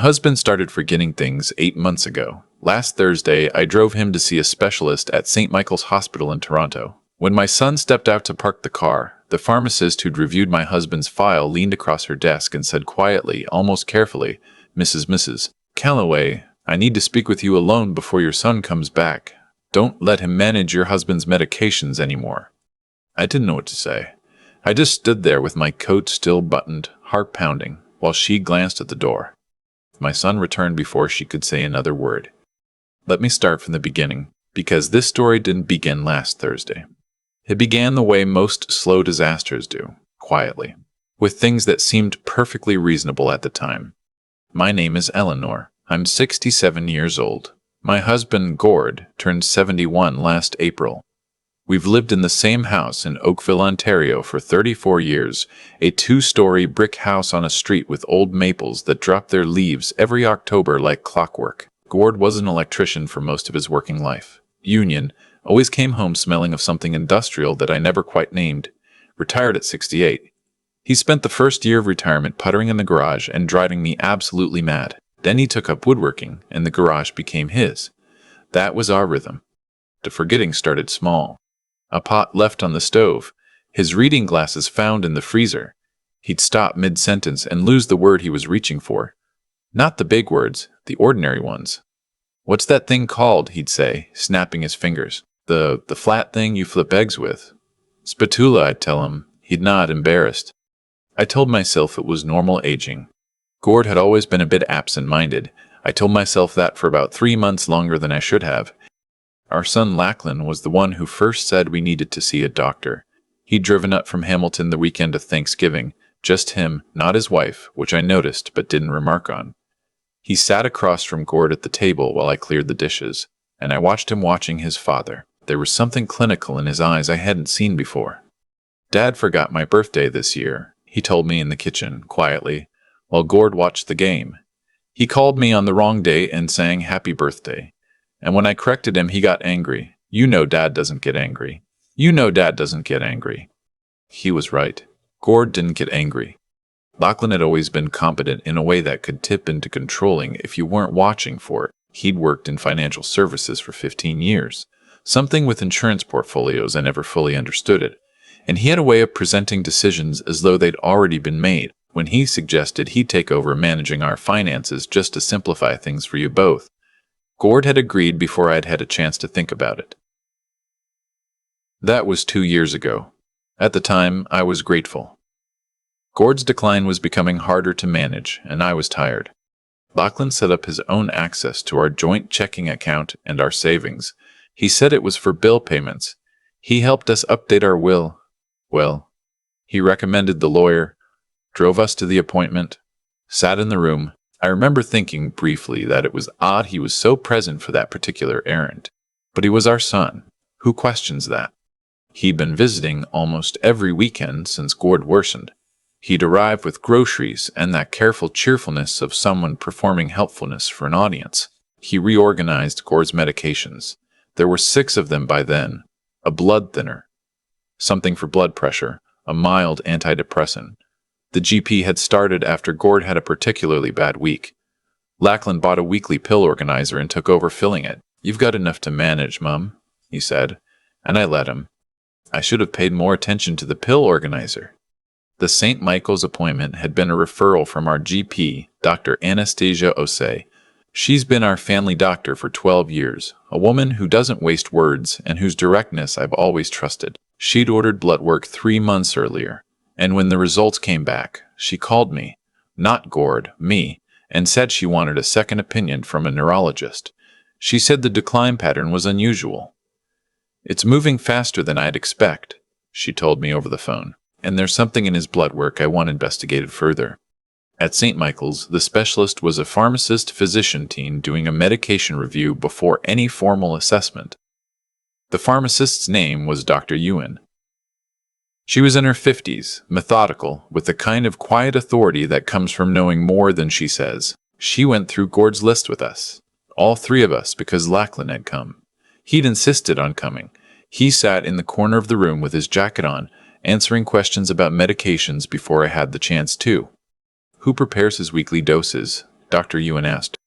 Husband started forgetting things 8 months ago. Last Thursday, I drove him to see a specialist at St. Michael's Hospital in Toronto. When my son stepped out to park the car, the pharmacist who'd reviewed my husband's file leaned across her desk and said quietly, almost carefully, Mrs. Calloway, I need to speak with you alone before your son comes back. Don't let him manage your husband's medications anymore. I didn't know what to say. I just stood there with my coat still buttoned, heart pounding, while she glanced at the door. My son returned before she could say another word. Let me start from the beginning, because this story didn't begin last Thursday. It began the way most slow disasters do, quietly, with things that seemed perfectly reasonable at the time. My name is Eleanor. I'm 67 years old. My husband, Gord, turned 71 last April. We've lived in the same house in Oakville, Ontario for 34 years, a 2-story brick house on a street with old maples that drop their leaves every October like clockwork. Gord was an electrician for most of his working life. Union, always came home smelling of something industrial that I never quite named. Retired at 68. He spent the first year of retirement puttering in the garage and driving me absolutely mad. Then he took up woodworking, and the garage became his. That was our rhythm. The forgetting started small. A pot left on the stove, his reading glasses found in the freezer. He'd stop mid-sentence and lose the word he was reaching for. Not the big words, the ordinary ones. What's that thing called, he'd say, snapping his fingers. The flat thing you flip eggs with. Spatula, I'd tell him. He'd nod, embarrassed. I told myself it was normal aging. Gord had always been a bit absent-minded. I told myself that for about 3 months longer than I should have. Our son Lachlan was the one who first said we needed to see a doctor. He'd driven up from Hamilton the weekend of Thanksgiving. Just him, not his wife, which I noticed but didn't remark on. He sat across from Gord at the table while I cleared the dishes, and I watched him watching his father. There was something clinical in his eyes I hadn't seen before. Dad forgot my birthday this year, he told me in the kitchen, quietly, while Gord watched the game. He called me on the wrong day and sang happy birthday. And when I corrected him, he got angry. You know Dad doesn't get angry. You know Dad doesn't get angry. He was right. Gord didn't get angry. Lachlan had always been competent in a way that could tip into controlling if you weren't watching for it. He'd worked in financial services for 15 years. Something with insurance portfolios, I never fully understood it. And he had a way of presenting decisions as though they'd already been made. When he suggested he'd take over managing our finances just to simplify things for you both, Gord had agreed before I'd had a chance to think about it. That was 2 years ago. At the time, I was grateful. Gord's decline was becoming harder to manage, and I was tired. Lachlan set up his own access to our joint checking account and our savings. He said it was for bill payments. He helped us update our will. Well, he recommended the lawyer, drove us to the appointment, sat in the room. I remember thinking briefly that it was odd he was so present for that particular errand. But he was our son. Who questions that? He'd been visiting almost every weekend since Gord worsened. He'd arrived with groceries and that careful cheerfulness of someone performing helpfulness for an audience. He reorganized Gord's medications. There were 6 of them by then. A blood thinner, something for blood pressure, a mild antidepressant. The GP had started after Gord had a particularly bad week. Lachlan bought a weekly pill organizer and took over filling it. You've got enough to manage, Mum, he said, and I let him. I should have paid more attention to the pill organizer. The St. Michael's appointment had been a referral from our GP, Dr. Anastasia Osei. She's been our family doctor for 12 years, a woman who doesn't waste words and whose directness I've always trusted. She'd ordered blood work 3 months earlier, and when the results came back, she called me, not Gord, me, and said she wanted a second opinion from a neurologist. She said the decline pattern was unusual. It's moving faster than I'd expect, she told me over the phone, and there's something in his blood work I want investigated further. At St. Michael's, the specialist was a pharmacist-physician team doing a medication review before any formal assessment. The pharmacist's name was Dr. Ewan. She was in her 50s, methodical, with the kind of quiet authority that comes from knowing more than she says. She went through Gord's list with us, all 3 of us, because Lachlan had come. He'd insisted on coming. He sat in the corner of the room with his jacket on, answering questions about medications before I had the chance to. Who prepares his weekly doses? Dr. Ewan asked.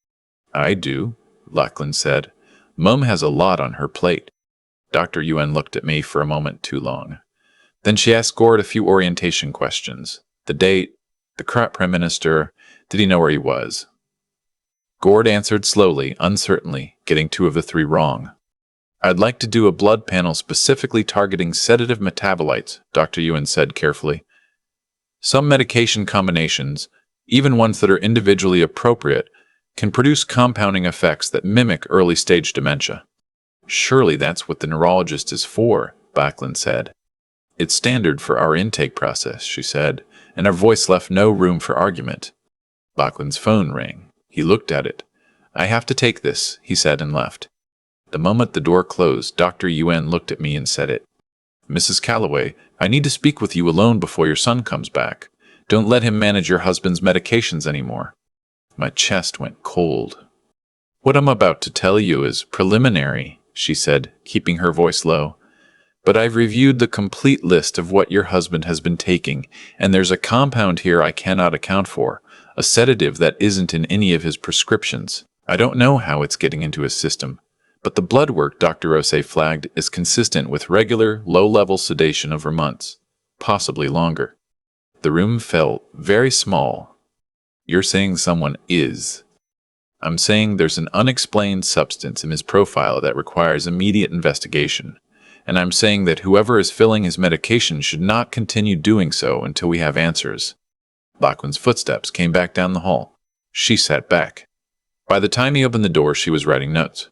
I do, Lachlan said. Mum has a lot on her plate. Dr. Ewan looked at me for a moment too long. Then she asked Gord a few orientation questions. The date, the crap prime minister, did he know where he was? Gord answered slowly, uncertainly, getting 2 of the 3 wrong. I'd like to do a blood panel specifically targeting sedative metabolites, Dr. Ewan said carefully. Some medication combinations, even ones that are individually appropriate, can produce compounding effects that mimic early-stage dementia. Surely that's what the neurologist is for, Lachlan said. It's standard for our intake process, she said, and her voice left no room for argument. Lachlan's phone rang. He looked at it. I have to take this, he said and left. The moment the door closed, Dr. Ewan looked at me and said it. Mrs. Calloway, I need to speak with you alone before your son comes back. Don't let him manage your husband's medications anymore. My chest went cold. What I'm about to tell you is preliminary, she said, keeping her voice low. But I've reviewed the complete list of what your husband has been taking, and there's a compound here I cannot account for, a sedative that isn't in any of his prescriptions. I don't know how it's getting into his system, but the blood work Dr. Rose flagged is consistent with regular, low-level sedation over months, possibly longer. The room felt very small. You're saying someone is. I'm saying there's an unexplained substance in his profile that requires immediate investigation. And I'm saying that whoever is filling his medication should not continue doing so until we have answers. Lachlan's footsteps came back down the hall. She sat back. By the time he opened the door, she was writing notes.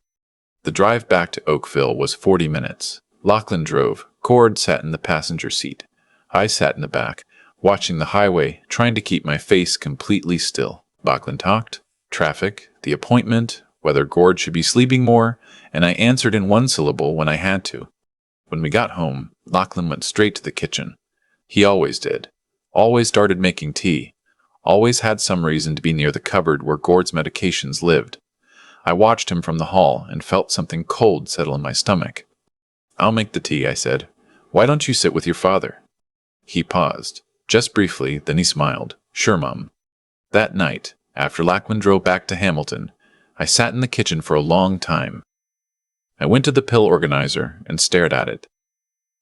The drive back to Oakville was 40 minutes. Lachlan drove. Cord sat in the passenger seat. I sat in the back, watching the highway, trying to keep my face completely still. Lachlan talked. Traffic, the appointment, whether Gord should be sleeping more, and I answered in one syllable when I had to. When we got home, Lachlan went straight to the kitchen. He always did. Always started making tea. Always had some reason to be near the cupboard where Gord's medications lived. I watched him from the hall and felt something cold settle in my stomach. I'll make the tea, I said. Why don't you sit with your father? He paused, just briefly, then he smiled. Sure, Mum. That night, after Lachlan drove back to Hamilton, I sat in the kitchen for a long time. I went to the pill organizer and stared at it.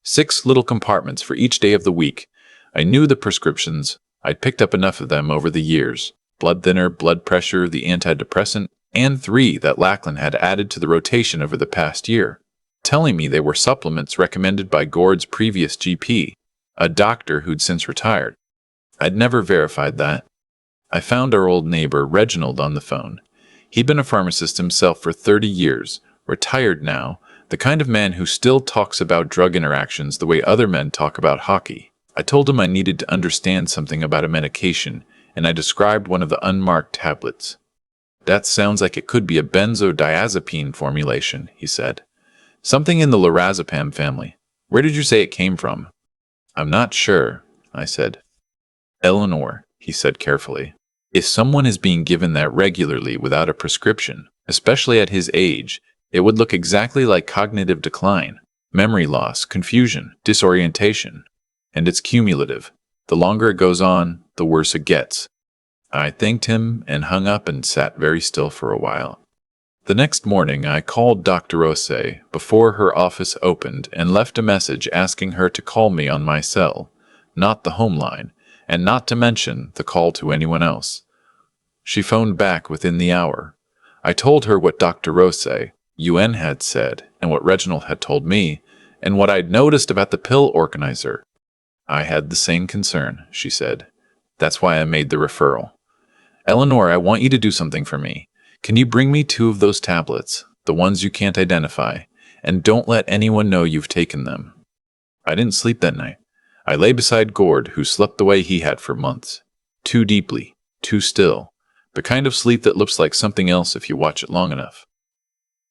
6 little compartments for each day of the week. I knew the prescriptions. I'd picked up enough of them over the years. Blood thinner, blood pressure, the antidepressant, and 3 that Lachlan had added to the rotation over the past year, telling me they were supplements recommended by Gord's previous GP, a doctor who'd since retired. I'd never verified that. I found our old neighbor, Reginald, on the phone. He'd been a pharmacist himself for 30 years, retired now, the kind of man who still talks about drug interactions the way other men talk about hockey. I told him I needed to understand something about a medication, and I described one of the unmarked tablets. That sounds like it could be a benzodiazepine formulation, he said. Something in the lorazepam family. Where did you say it came from? I'm not sure, I said. Eleanor, he said carefully. If someone is being given that regularly without a prescription, especially at his age, it would look exactly like cognitive decline, memory loss, confusion, disorientation. And it's cumulative. The longer it goes on, the worse it gets. I thanked him and hung up and sat very still for a while. The next morning, I called Dr. Rose before her office opened and left a message asking her to call me on my cell, not the home line, and not to mention the call to anyone else. She phoned back within the hour. I told her what Dr. Rose, UN, had said, and what Reginald had told me, and what I'd noticed about the pill organizer. I had the same concern, she said. That's why I made the referral. Eleanor, I want you to do something for me. Can you bring me 2 of those tablets, the ones you can't identify, and don't let anyone know you've taken them? I didn't sleep that night. I lay beside Gord, who slept the way he had for months. Too deeply, too still, the kind of sleep that looks like something else if you watch it long enough.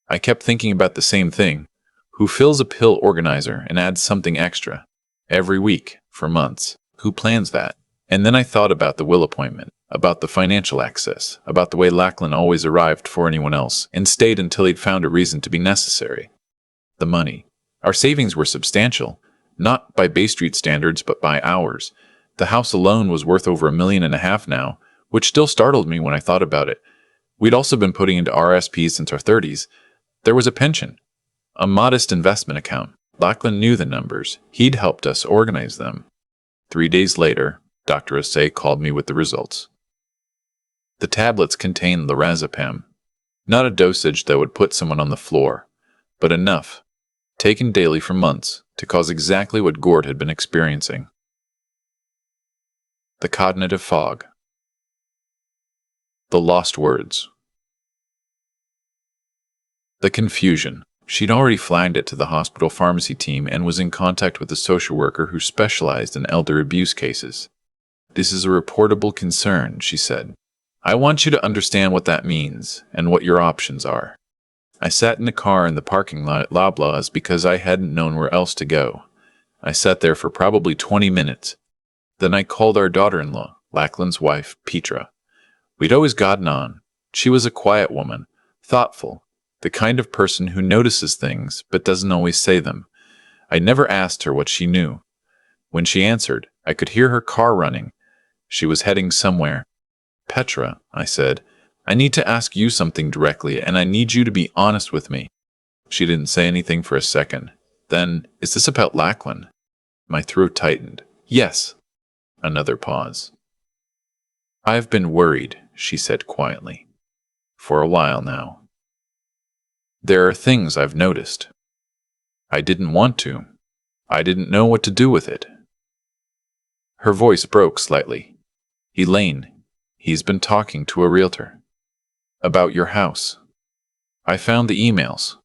I kept thinking about the same thing. Who fills a pill organizer and adds something extra? Every week, for months. Who plans that? And then I thought about the will appointment, about the financial access, about the way Lachlan always arrived for anyone else and stayed until he'd found a reason to be necessary. The money. Our savings were substantial, not by Bay Street standards, but by ours. The house alone was worth over $1.5 million now, which still startled me when I thought about it. We'd also been putting into RSPs since our 30s. There was a pension, a modest investment account. Lachlan knew the numbers. He'd helped us organize them. 3 days later, Dr. Asay called me with the results. The tablets contained lorazepam, not a dosage that would put someone on the floor, but enough, taken daily for months, to cause exactly what Gord had been experiencing. The cognitive fog. The lost words. The confusion. She'd already flagged it to the hospital pharmacy team and was in contact with a social worker who specialized in elder abuse cases. "This is a reportable concern," she said. "I want you to understand what that means and what your options are." I sat in the car in the parking lot at Loblaws because I hadn't known where else to go. I sat there for probably 20 minutes. Then I called our daughter-in-law, Lachlan's wife, Petra. We'd always gotten on. She was a quiet woman, thoughtful, the kind of person who notices things but doesn't always say them. I never asked her what she knew. When she answered, I could hear her car running. She was heading somewhere. "Petra," I said, "I need to ask you something directly, and I need you to be honest with me." She didn't say anything for a second. Then, "Is this about Lachlan?" My throat tightened. "Yes." Another pause. "I've been worried," she said quietly, "for a while now. There are things I've noticed. I didn't want to. I didn't know what to do with it." Her voice broke slightly. "Elaine, he's been talking to a realtor. About your house. I found the emails."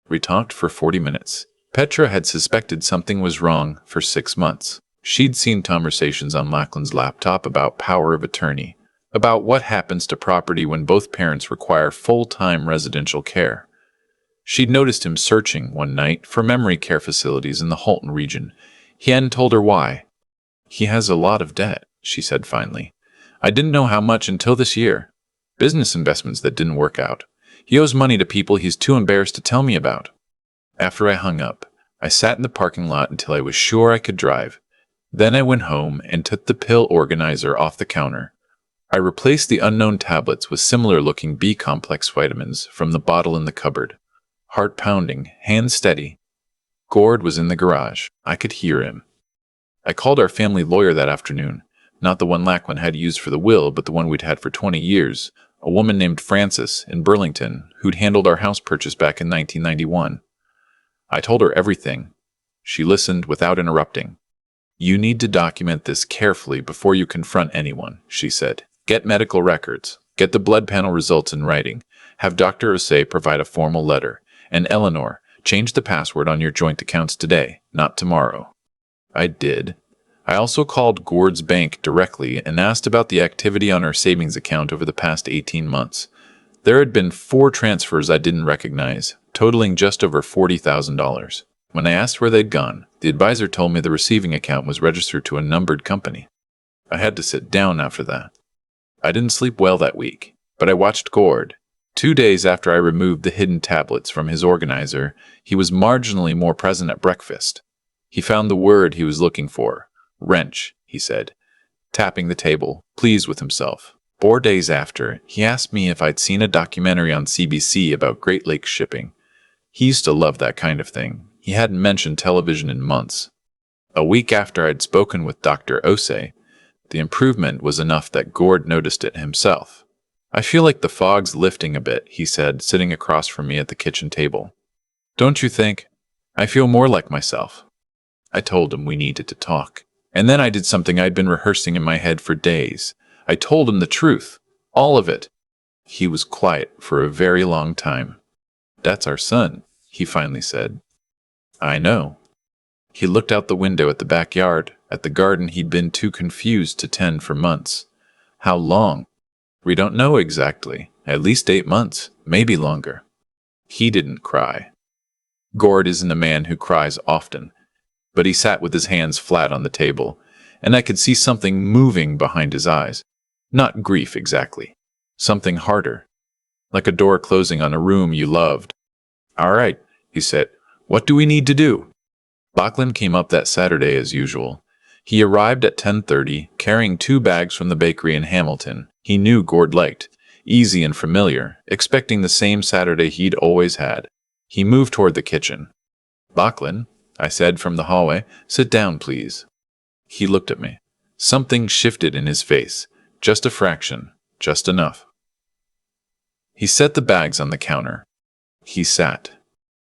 We talked for 40 minutes. Petra had suspected something was wrong for 6 months. She'd seen conversations on Lachlan's laptop about power of attorney, about what happens to property when both parents require full-time residential care. She'd noticed him searching one night for memory care facilities in the Halton region. He hadn't told her why. "He has a lot of debt," she said finally. "I didn't know how much until this year. Business investments that didn't work out. He owes money to people he's too embarrassed to tell me about." After I hung up, I sat in the parking lot until I was sure I could drive. Then I went home and took the pill organizer off the counter. I replaced the unknown tablets with similar-looking B-complex vitamins from the bottle in the cupboard. Heart pounding, hands steady. Gord was in the garage. I could hear him. I called our family lawyer that afternoon, not the one Lachlan had used for the will, but the one we'd had for 20 years, a woman named Frances in Burlington, who'd handled our house purchase back in 1991. I told her everything. She listened without interrupting. "You need to document this carefully before you confront anyone," she said. "Get medical records. Get the blood panel results in writing. Have Dr. Osei provide a formal letter. And Eleanor, change the password on your joint accounts today, not tomorrow." I did. I also called Gord's bank directly and asked about the activity on her savings account over the past 18 months. There had been 4 transfers I didn't recognize, totaling just over $40,000. When I asked where they'd gone, the advisor told me the receiving account was registered to a numbered company. I had to sit down after that. I didn't sleep well that week, but I watched Gord. 2 days after I removed the hidden tablets from his organizer, he was marginally more present at breakfast. He found the word he was looking for. "Wrench," he said, tapping the table, pleased with himself. 4 days after, he asked me if I'd seen a documentary on CBC about Great Lakes shipping. He used to love that kind of thing. He hadn't mentioned television in months. A week after I'd spoken with Dr. Osei, the improvement was enough that Gord noticed it himself. "I feel like the fog's lifting a bit," he said, sitting across from me at the kitchen table. "Don't you think? I feel more like myself." I told him we needed to talk. And then I did something I'd been rehearsing in my head for days. I told him the truth. All of it. He was quiet for a very long time. "That's our son," he finally said. "I know." He looked out the window at the backyard, at the garden he'd been too confused to tend for months. "How long?" "We don't know exactly. At least 8 months, maybe longer." He didn't cry. Gord isn't a man who cries often, but he sat with his hands flat on the table, and I could see something moving behind his eyes. Not grief exactly. Something harder. Like a door closing on a room you loved. "All right," he said. "What do we need to do?" Lachlan came up that Saturday as usual. He arrived at 10:30, carrying 2 bags from the bakery in Hamilton. He knew Gord liked, easy and familiar, expecting the same Saturday he'd always had. He moved toward the kitchen. "Lachlan," I said from the hallway, "sit down, please." He looked at me. Something shifted in his face. Just a fraction. Just enough. He set the bags on the counter. He sat.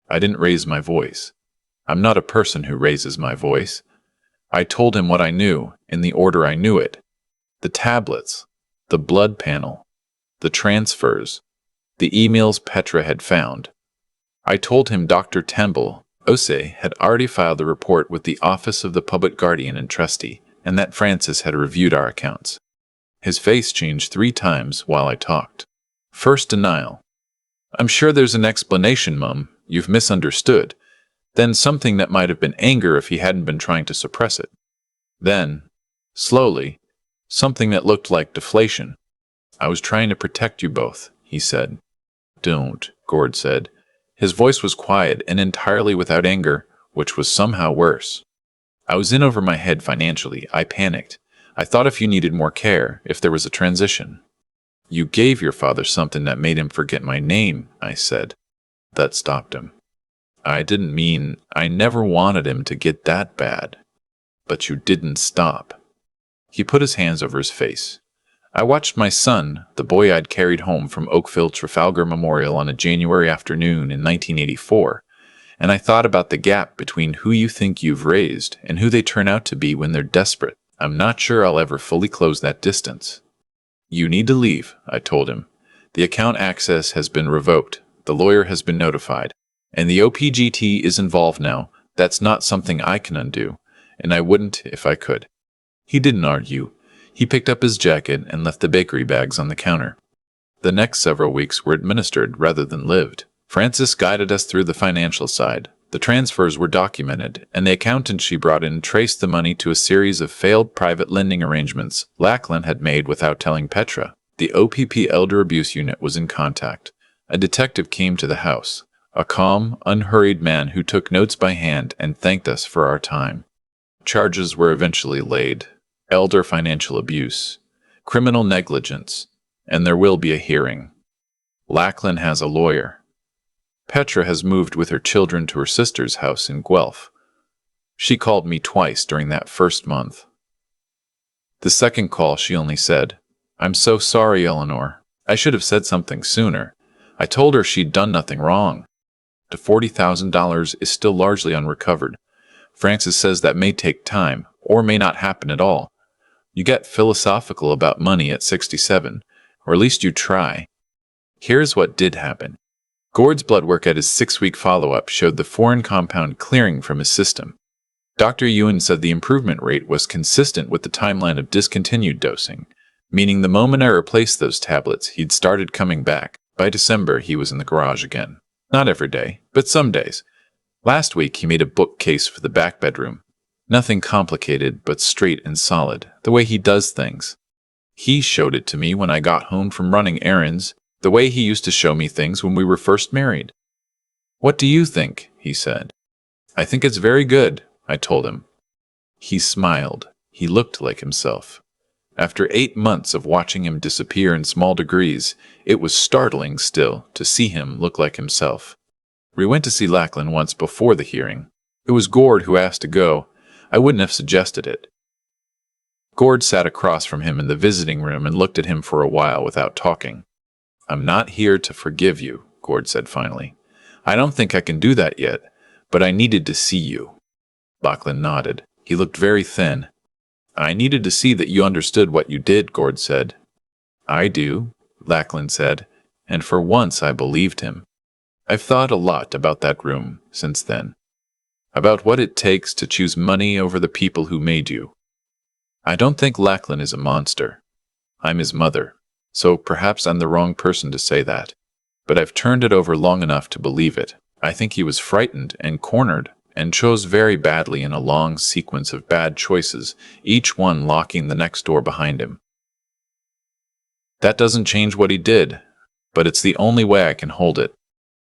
I didn't raise my voice. I'm not a person who raises my voice. I told him what I knew, in the order I knew it. The tablets, the blood panel, the transfers, the emails Petra had found. I told him Dr. Temple, Ose, had already filed the report with the Office of the Public Guardian and Trustee, and that Francis had reviewed our accounts. His face changed 3 times while I talked. First, denial. "I'm sure there's an explanation, Mum. You've misunderstood." Then something that might have been anger if he hadn't been trying to suppress it. Then, slowly, something that looked like deflation. "I was trying to protect you both," he said. "Don't," Gord said. His voice was quiet and entirely without anger, which was somehow worse. "I was in over my head financially. I panicked. I thought if you needed more care, if there was a transition." "You gave your father something that made him forget my name," I said. That stopped him. "I didn't mean, I never wanted him to get that bad." "But you didn't stop." He put his hands over his face. I watched my son, the boy I'd carried home from Oakville Trafalgar Memorial on a January afternoon in 1984, and I thought about the gap between who you think you've raised and who they turn out to be when they're desperate. I'm not sure I'll ever fully close that distance. "You need to leave," I told him. "The account access has been revoked, the lawyer has been notified, and the OPGT is involved now. That's not something I can undo, and I wouldn't if I could." He didn't argue. He picked up his jacket and left the bakery bags on the counter. The next several weeks were administered rather than lived. Francis guided us through the financial side. The transfers were documented, and the accountant she brought in traced the money to a series of failed private lending arrangements Lachlan had made without telling Petra. The OPP Elder Abuse Unit was in contact. A detective came to the house, a calm, unhurried man who took notes by hand and thanked us for our time. Charges were eventually laid. Elder financial abuse, criminal negligence, and there will be a hearing. Lachlan has a lawyer. Petra has moved with her children to her sister's house in Guelph. She called me twice during that first month. The second call she only said, "I'm so sorry, Eleanor. I should have said something sooner. I told her she'd done nothing wrong." The $40,000 is still largely unrecovered. Francis says that may take time, or may not happen at all. You get philosophical about money at 67, or at least you try. Here's what did happen. Gord's blood work at his 6-week follow-up showed the foreign compound clearing from his system. Dr. Ewan said the improvement rate was consistent with the timeline of discontinued dosing, meaning the moment I replaced those tablets, he'd started coming back. By December, he was in the garage again. Not every day, but some days. Last week, he made a bookcase for the back bedroom. Nothing complicated, but straight and solid, the way he does things. He showed it to me when I got home from running errands, the way he used to show me things when we were first married. "What do you think?" he said. "I think it's very good," I told him. He smiled. He looked like himself. After 8 months of watching him disappear in small degrees, it was startling still to see him look like himself. We went to see Lachlan once before the hearing. It was Gord who asked to go. I wouldn't have suggested it. Gord sat across from him in the visiting room and looked at him for a while without talking. "I'm not here to forgive you," Gord said finally. "I don't think I can do that yet, but I needed to see you." Lachlan nodded. He looked very thin. "I needed to see that you understood what you did," Gord said. "I do," Lachlan said, and for once I believed him. I've thought a lot about that room since then. About what it takes to choose money over the people who made you. I don't think Lachlan is a monster. I'm his mother, so perhaps I'm the wrong person to say that. But I've turned it over long enough to believe it. I think he was frightened and cornered, and chose very badly in a long sequence of bad choices, each one locking the next door behind him. That doesn't change what he did, but it's the only way I can hold it.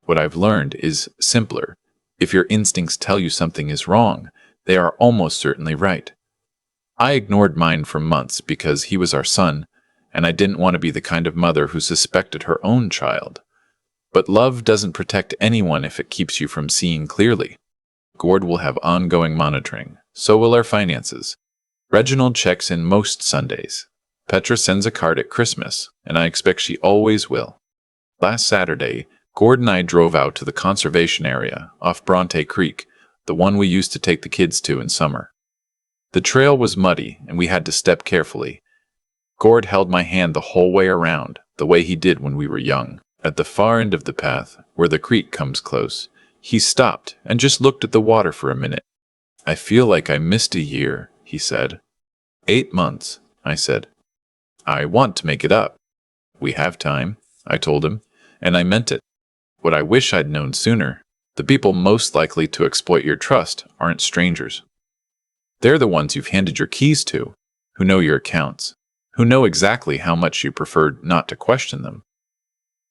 What I've learned is simpler. If your instincts tell you something is wrong, they are almost certainly right. I ignored mine for months because he was our son, and I didn't want to be the kind of mother who suspected her own child. But love doesn't protect anyone if it keeps you from seeing clearly. Gord will have ongoing monitoring. So will our finances. Reginald checks in most Sundays. Petra sends a card at Christmas, and I expect she always will. Last Saturday, Gord and I drove out to the conservation area off Bronte Creek, the one we used to take the kids to in summer. The trail was muddy, and we had to step carefully. Gord held my hand the whole way around, the way he did when we were young. At the far end of the path, where the creek comes close, he stopped and just looked at the water for a minute. "I feel like I missed a year," he said. 8 months, I said. "I want to make it up." "We have time," I told him, and I meant it. What I wish I'd known sooner, the people most likely to exploit your trust aren't strangers. They're the ones you've handed your keys to, who know your accounts, who know exactly how much you preferred not to question them.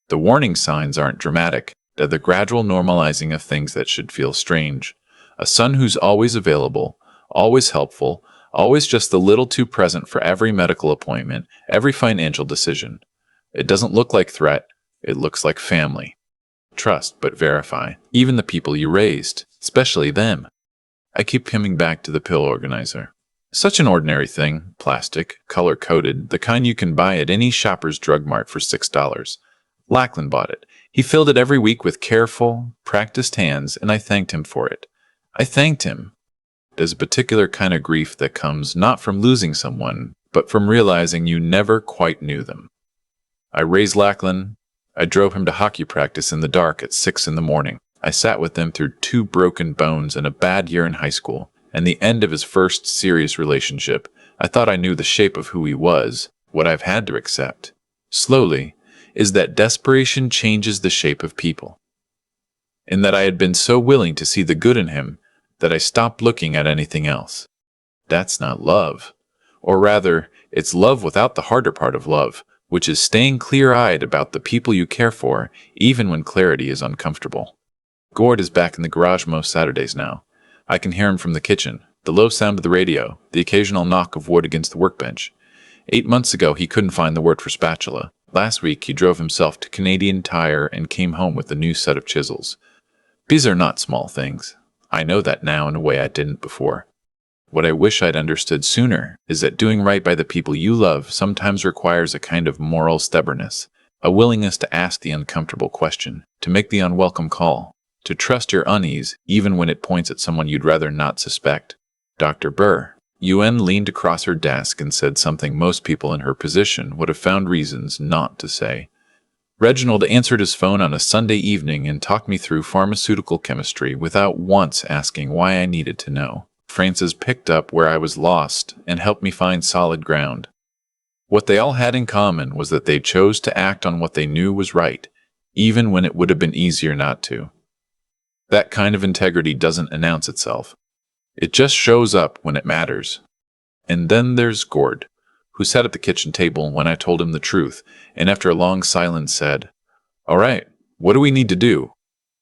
The warning signs aren't dramatic, they're the gradual normalizing of things that should feel strange. A son who's always available, always helpful, always just a little too present for every medical appointment, every financial decision. It doesn't look like threat, it looks like family. Trust, but verify, even the people you raised, especially them. I keep coming back to the pill organizer. Such an ordinary thing, plastic, color-coded, the kind you can buy at any Shoppers Drug Mart for $6. Lachlan bought it. He filled it every week with careful, practiced hands, and I thanked him for it. I thanked him. There's a particular kind of grief that comes not from losing someone, but from realizing you never quite knew them. I raised Lachlan. I drove him to hockey practice in the dark at 6 in the morning. I sat with him through 2 broken bones and a bad year in high school, and the end of his first serious relationship. I thought I knew the shape of who he was. What I've had to accept, slowly, is that desperation changes the shape of people. In that I had been so willing to see the good in him that I stopped looking at anything else. That's not love. Or rather, it's love without the harder part of love, which is staying clear-eyed about the people you care for, even when clarity is uncomfortable. Gord is back in the garage most Saturdays now. I can hear him from the kitchen, the low sound of the radio, the occasional knock of wood against the workbench. 8 months ago, he couldn't find the word for spatula. Last week, he drove himself to Canadian Tire and came home with a new set of chisels. These are not small things. I know that now in a way I didn't before. What I wish I'd understood sooner is that doing right by the people you love sometimes requires a kind of moral stubbornness, a willingness to ask the uncomfortable question, to make the unwelcome call, to trust your unease even when it points at someone you'd rather not suspect. Dr. Burr. UN leaned across her desk and said something most people in her position would have found reasons not to say. Reginald answered his phone on a Sunday evening and talked me through pharmaceutical chemistry without once asking why I needed to know. Frances picked up where I was lost and helped me find solid ground. What they all had in common was that they chose to act on what they knew was right, even when it would have been easier not to. That kind of integrity doesn't announce itself. It just shows up when it matters. And then there's Gord, who sat at the kitchen table when I told him the truth, and after a long silence said, "All right, what do we need to do?"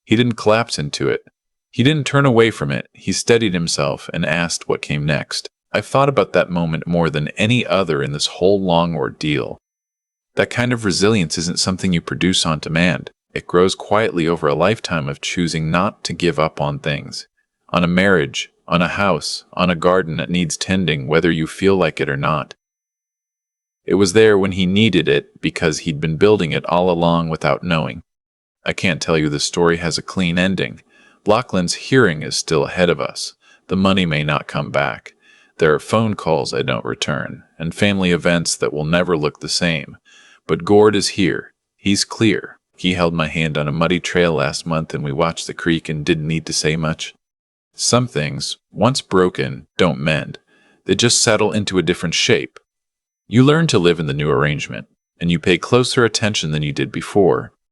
He didn't collapse into it. He didn't turn away from it. He steadied himself and asked what came next. I've thought about that moment more than any other in this whole long ordeal. That kind of resilience isn't something you produce on demand. It grows quietly over a lifetime of choosing not to give up on things. On a marriage, on a house, on a garden that needs tending whether you feel like it or not. It was there when he needed it because he'd been building it all along without knowing. I can't tell you the story has a clean ending. Lachlan's hearing is still ahead of us. The money may not come back. There are phone calls I don't return, and family events that will never look the same. But Gord is here. He's clear. He held my hand on a muddy trail last month and we watched the creek and didn't need to say much. Some things, once broken, don't mend. They just settle into a different shape. You learn to live in the new arrangement, and you pay closer attention than you did before,